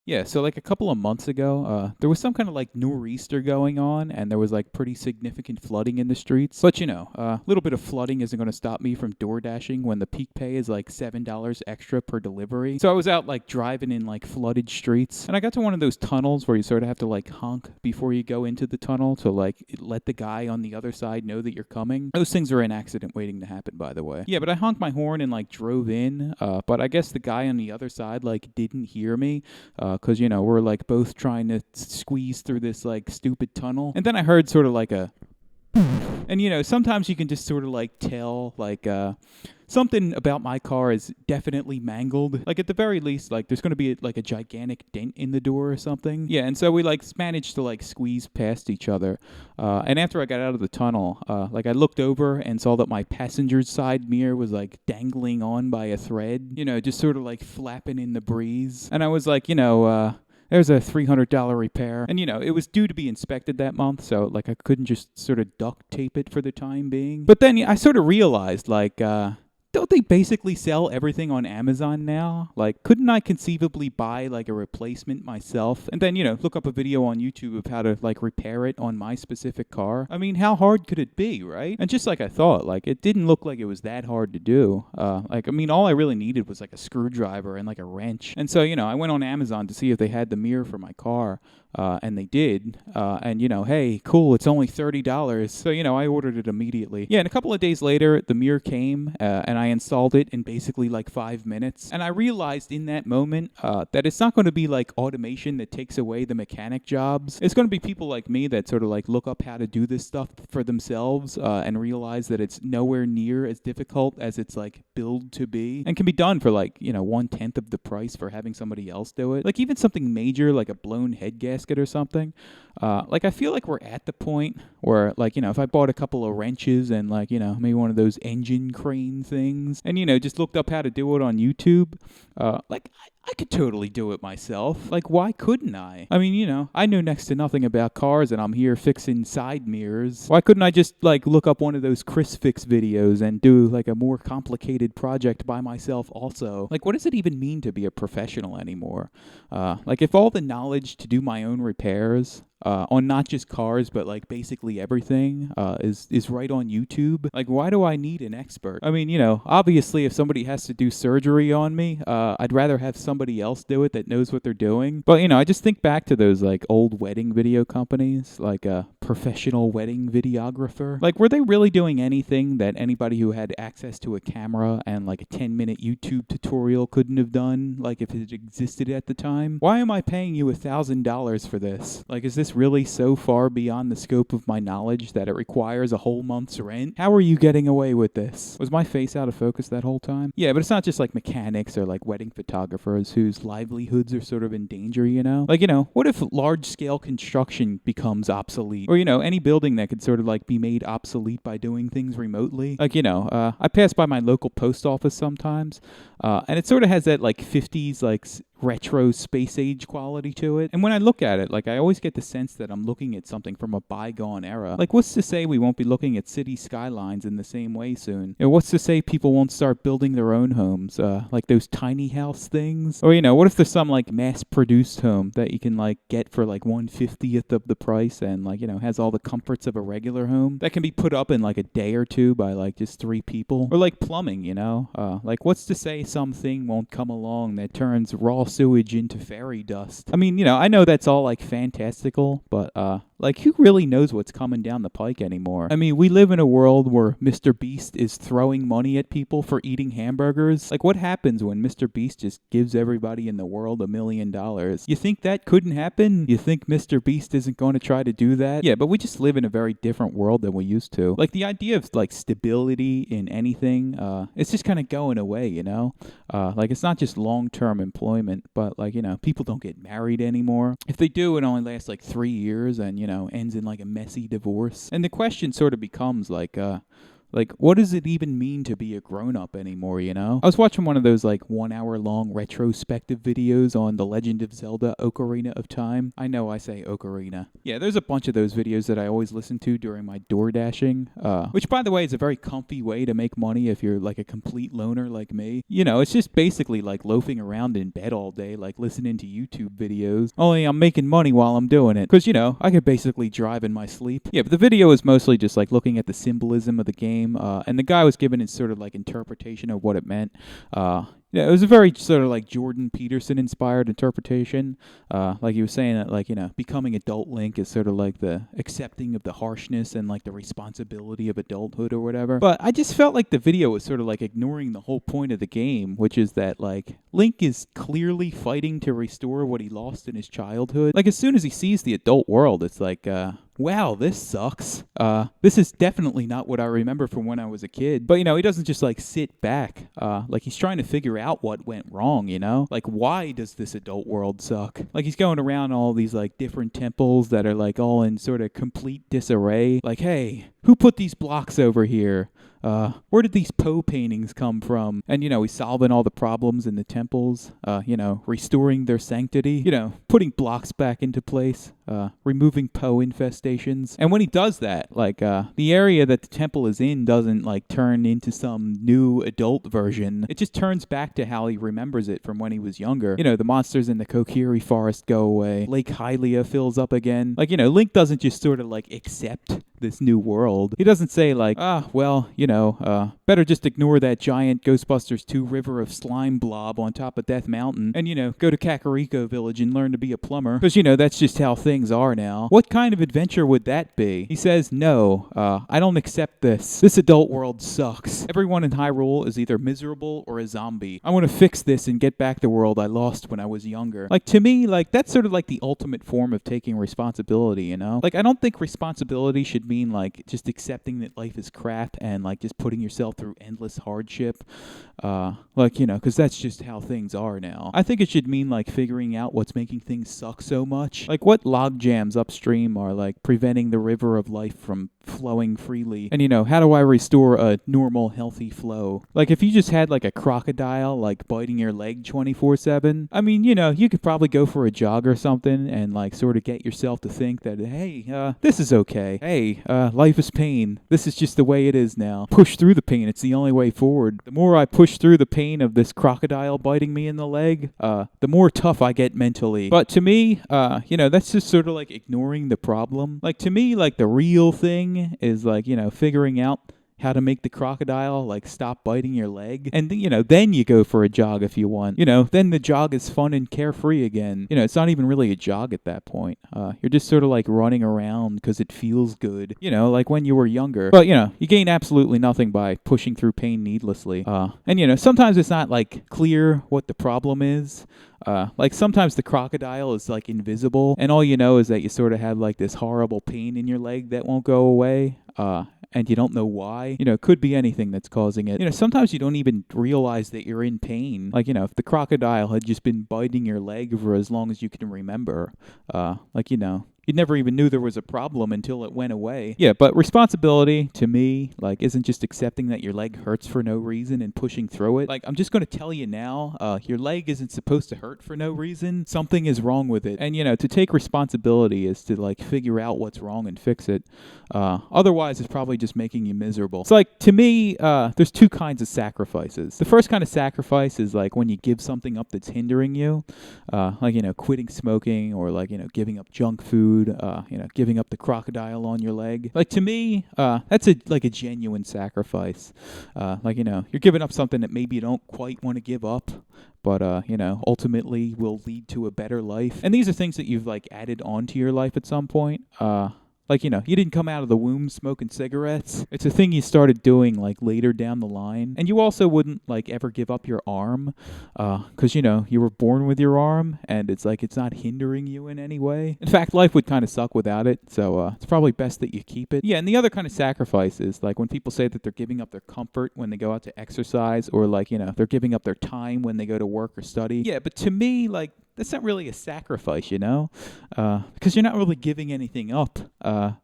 Yeah, so like a couple of months ago, there was some kind of like nor'easter going on, and there was like pretty significant flooding in the streets. But a little bit of flooding isn't going to stop me from door dashing when the peak pay is like $7 extra per delivery. So I was out like driving in like flooded streets, and I got to one of those tunnels where you sort of have to like honk before you go into the tunnel to like let the guy on the other side know that you're coming. Those things are an accident waiting to happen, by the way. Yeah, but I honked my horn and like drove in, but I guess the guy on the other side like didn't hear me. Because, we're like both trying to squeeze through this like stupid tunnel. And then I heard sort of like a. And, sometimes you can just sort of like tell like something about my car is definitely mangled. Like at the very least, like there's going to be like a gigantic dent in the door or something. Yeah, and so we like managed to like squeeze past each other. And after I got out of the tunnel, like I looked over and saw that my passenger's side mirror was like dangling on by a thread, just sort of like flapping in the breeze. And I was like, there's a $300 repair. And, it was due to be inspected that month, so, like, I couldn't just sort of duct tape it for the time being. But then I sort of realized, like, don't they basically sell everything on Amazon now? Like, couldn't I conceivably buy, like, a replacement myself? And then, look up a video on YouTube of how to, like, repair it on my specific car. I mean, how hard could it be, right? And just like I thought, like, it didn't look like it was that hard to do. All I really needed was, like, a screwdriver and, like, a wrench. And so, I went on Amazon to see if they had the mirror for my car. And they did. Hey, cool, it's only $30. So, I ordered it immediately. Yeah, and a couple of days later, the mirror came, and I installed it in basically like 5 minutes. And I realized in that moment that it's not going to be like automation that takes away the mechanic jobs. It's going to be people like me that sort of like look up how to do this stuff for themselves and realize that it's nowhere near as difficult as it's like billed to be, and can be done for like, 1/10 of the price for having somebody else do it. Like even something major like a blown head gasket or something. I feel like we're at the point where, like, if I bought a couple of wrenches and, like, maybe one of those engine crane things and, just looked up how to do it on YouTube, I could totally do it myself. Like, why couldn't I? I mean, I know next to nothing about cars and I'm here fixing side mirrors. Why couldn't I just, like, look up one of those Chris Fix videos and do, like, a more complicated project by myself also? Like, what does it even mean to be a professional anymore? If all the knowledge to do my own repairs on not just cars, but like basically everything is right on YouTube. Like, why do I need an expert? I mean, obviously if somebody has to do surgery on me, I'd rather have somebody else do it that knows what they're doing. But, I just think back to those like old wedding video companies, like a professional wedding videographer. Like, were they really doing anything that anybody who had access to a camera and like a 10-minute YouTube tutorial couldn't have done, like if it existed at the time? Why am I paying you $1,000 for this? Like, is this really so far beyond the scope of my knowledge that it requires a whole month's rent? How are you getting away with this? Was my face out of focus that whole time? Yeah, but it's not just like mechanics or like wedding photographers whose livelihoods are sort of in danger, Like, what if large-scale construction becomes obsolete? Or, any building that could sort of like be made obsolete by doing things remotely? Like, I pass by my local post office sometimes, and it sort of has that like 50s like retro space age quality to it. And when I look at it, like I always get the sense that I'm looking at something from a bygone era. Like, what's to say we won't be looking at city skylines in the same way soon? What's to say people won't start building their own homes, like those tiny house things? Or, what if there's some like mass-produced home that you can like get for like 1/50th of the price and like, has all the comforts of a regular home that can be put up in like a day or two by like just 3 people? Or like plumbing, like what's to say something won't come along that turns raw sewage into fairy dust? I mean, I know that's all like fantastical, but like who really knows what's coming down the pike anymore? I mean, we live in a world where Mr. Beast is throwing money at people for eating hamburgers. Like, what happens when Mr. Beast just gives everybody in the world $1 million? You think that couldn't happen? You think Mr. Beast isn't going to try to do that? Yeah, but we just live in a very different world than we used to. Like, the idea of like stability in anything, it's just kind of going away, Like, it's not just long-term employment, but like, people don't get married anymore. If they do, it only lasts like 3 years and, ends in like a messy divorce. And the question sort of becomes like, Like, what does it even mean to be a grown-up anymore, you know? I was watching one of those, like, 1-hour-long retrospective videos on The Legend of Zelda Ocarina of Time. I know I say Ocarina. Yeah, there's a bunch of those videos that I always listen to during my door dashing, which, by the way, is a very comfy way to make money if you're, like, a complete loner like me. You know, it's just basically, like, loafing around in bed all day, like, listening to YouTube videos. Only I'm making money while I'm doing it. Because, you know, I could basically drive in my sleep. Yeah, but the video is mostly just, like, looking at the symbolism of the game. And the guy was giving his sort of like interpretation of what it meant. Yeah, it was a very sort of like Jordan Peterson inspired interpretation. Like he was saying that, like, you know, becoming adult Link is sort of like the accepting of the harshness and like the responsibility of adulthood or whatever. But I just felt like the video was sort of like ignoring the whole point of the game, which is that like Link is clearly fighting to restore what he lost in his childhood. Like as soon as he sees the adult world, it's like, wow, this sucks. This is definitely not what I remember from when I was a kid. But, you know, he doesn't just, like, sit back. Like, he's trying to figure out what went wrong, you know? Like, why does this adult world suck? Like, he's going around all these, like, different temples that are, like, all in sort of complete disarray. Like, hey, who put these blocks over here? Where did these Poe paintings come from? And, you know, he's solving all the problems in the temples, you know, restoring their sanctity, you know, putting blocks back into place, removing Poe infestations. And when he does that, like, the area that the temple is in doesn't, like, turn into some new adult version. It just turns back to how he remembers it from when he was younger. You know, the monsters in the Kokiri forest go away. Lake Hylia fills up again. Like, you know, Link doesn't just sort of, like, accept this new world. He doesn't say, like, well, you know, better just ignore that giant Ghostbusters 2 river of slime blob on top of Death Mountain and, you know, go to Kakariko Village and learn to be a plumber. Because, you know, that's just how things are now. What kind of adventure would that be? He says, no, I don't accept this. This adult world sucks. Everyone in Hyrule is either miserable or a zombie. I want to fix this and get back the world I lost when I was younger. Like, to me, like, that's sort of like the ultimate form of taking responsibility, you know? Like, I don't think responsibility should mean, like, just accepting that life is crap and, like, just putting yourself through endless hardship. Like, you know, because that's just how things are now. I think it should mean, like, figuring out what's making things suck so much. Like, what log jams upstream are, like, preventing the river of life from flowing freely. And, you know, how do I restore a normal, healthy flow? Like, if you just had, like, a crocodile, like, biting your leg 24/7, I mean, you know, you could probably go for a jog or something and, like, sort of get yourself to think that, hey, this is okay. Hey, life is pain. This is just the way it is now. Push through the pain. It's the only way forward. The more I push through the pain of this crocodile biting me in the leg, the more tough I get mentally. But to me, you know, that's just sort of like ignoring the problem. Like, to me, like, the real thing is, like, you know, figuring out how to make the crocodile, like, stop biting your leg. And, you know, then you go for a jog if you want. You know, then the jog is fun and carefree again. You know, it's not even really a jog at that point. You're just sort of, like, running around because it feels good. You know, like when you were younger. But, you know, you gain absolutely nothing by pushing through pain needlessly. And, you know, sometimes it's not, like, clear what the problem is. Like, sometimes the crocodile is, like, invisible, and all you know is that you sort of have, like, this horrible pain in your leg that won't go away. And you don't know why. You know, it could be anything that's causing it. You know, sometimes you don't even realize that you're in pain. Like, you know, if the crocodile had just been biting your leg for as long as you can remember, like, you know, you never even knew there was a problem until it went away. Yeah, but responsibility, to me, like, isn't just accepting that your leg hurts for no reason and pushing through it. Like, I'm just going to tell you now, your leg isn't supposed to hurt for no reason. Something is wrong with it. And, you know, to take responsibility is to, like, figure out what's wrong and fix it. Otherwise, it's probably just making you miserable. It's like, to me, there's two kinds of sacrifices. The first kind of sacrifice is, like, when you give something up that's hindering you, like, you know, quitting smoking or, like, you know, giving up junk food. You know, giving up the crocodile on your leg. Like, to me, that's a genuine sacrifice. Like, you know, you're giving up something that maybe you don't quite want to give up, but, you know, ultimately will lead to a better life. And these are things that you've, like, added onto your life at some point. Like, you know, you didn't come out of the womb smoking cigarettes. It's a thing you started doing, like, later down the line. And you also wouldn't, like, ever give up your arm, because, you know, you were born with your arm, and it's like, it's not hindering you in any way. In fact, life would kind of suck without it, so it's probably best that you keep it. Yeah, and the other kind of sacrifice is, like, when people say that they're giving up their comfort when they go out to exercise, or, like, you know, they're giving up their time when they go to work or study. Yeah, but to me, like, that's not really a sacrifice, you know, because you're not really giving anything up.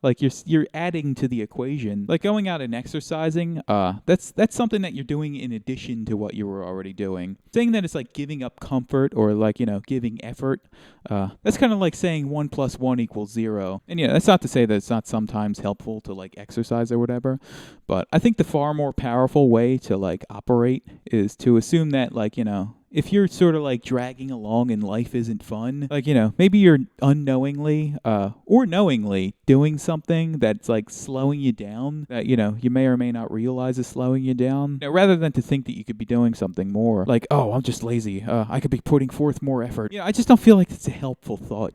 Like you're adding to the equation. Like going out and exercising, that's something that you're doing in addition to what you were already doing. Saying that it's like giving up comfort or like giving effort, that's kind of like saying 1 + 1 = 0. And yeah, that's not to say that it's not sometimes helpful to like exercise or whatever, but I think the far more powerful way to like operate is to assume that like if you're sort of like dragging along and life isn't fun, like, maybe you're unknowingly or knowingly doing something that's like slowing you down that, you may or may not realize is slowing you down. Rather than to think that you could be doing something more, like, oh, I'm just lazy. I could be putting forth more effort. I just don't feel like it's a helpful thought,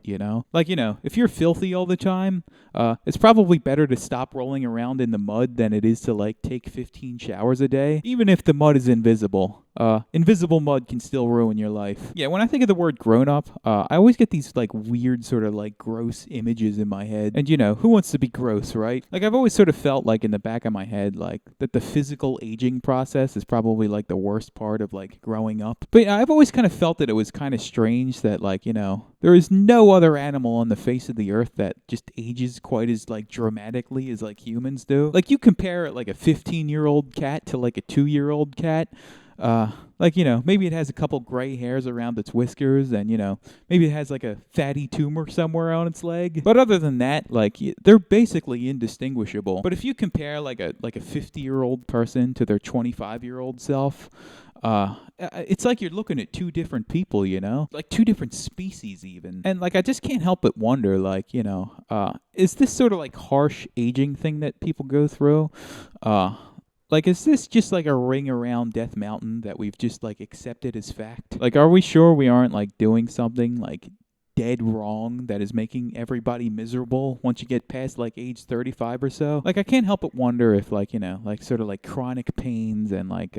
Like, if you're filthy all the time, it's probably better to stop rolling around in the mud than it is to like take 15 showers a day, even if the mud is invisible. Invisible mud can still ruin your life. Yeah, when I think of the word grown up, I always get these like weird sort of like gross images in my head. And who wants to be gross, right? Like I've always sort of felt like in the back of my head, like that the physical aging process is probably like the worst part of like growing up. But yeah, I've always kind of felt that it was kind of strange that like, there is no other animal on the face of the earth that just ages quite as like dramatically as like humans do. Like you compare like a 15-year-old cat to like a 2-year-old cat. Like, maybe it has a couple gray hairs around its whiskers and, maybe it has like a fatty tumor somewhere on its leg. But other than that, like, they're basically indistinguishable. But if you compare like a 50-year-old person to their 25-year-old self, it's like you're looking at two different people, like two different species even. And like, I just can't help but wonder, like, is this sort of like harsh aging thing that people go through? Like, is this just like a ring around Death Mountain that we've just like accepted as fact? Like, are we sure we aren't like doing something like dead wrong that is making everybody miserable once you get past like age 35 or so? Like I can't help but wonder if like like sort of like chronic pains and like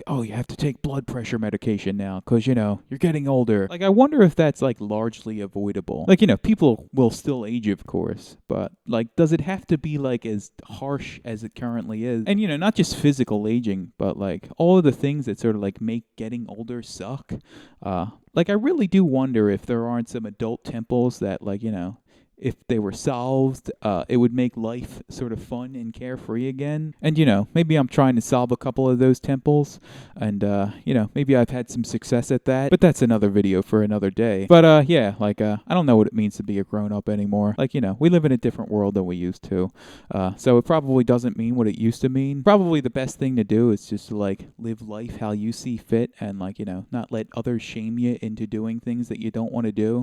oh, you have to take blood pressure medication now because you're getting older. Like I wonder if that's like largely avoidable. Like people will still age, of course, but like does it have to be like as harsh as it currently is? And not just physical aging, but like all of the things that sort of like make getting older suck. Like I really do wonder if there aren't some adult temples that like, if they were solved, it would make life sort of fun and carefree again. And, maybe I'm trying to solve a couple of those temples and, maybe I've had some success at that, but that's another video for another day. But, yeah, like, I don't know what it means to be a grown-up anymore. Like, we live in a different world than we used to. So it probably doesn't mean what it used to mean. Probably the best thing to do is just to, like, live life how you see fit and, like, not let others shame you into doing things that you don't want to do.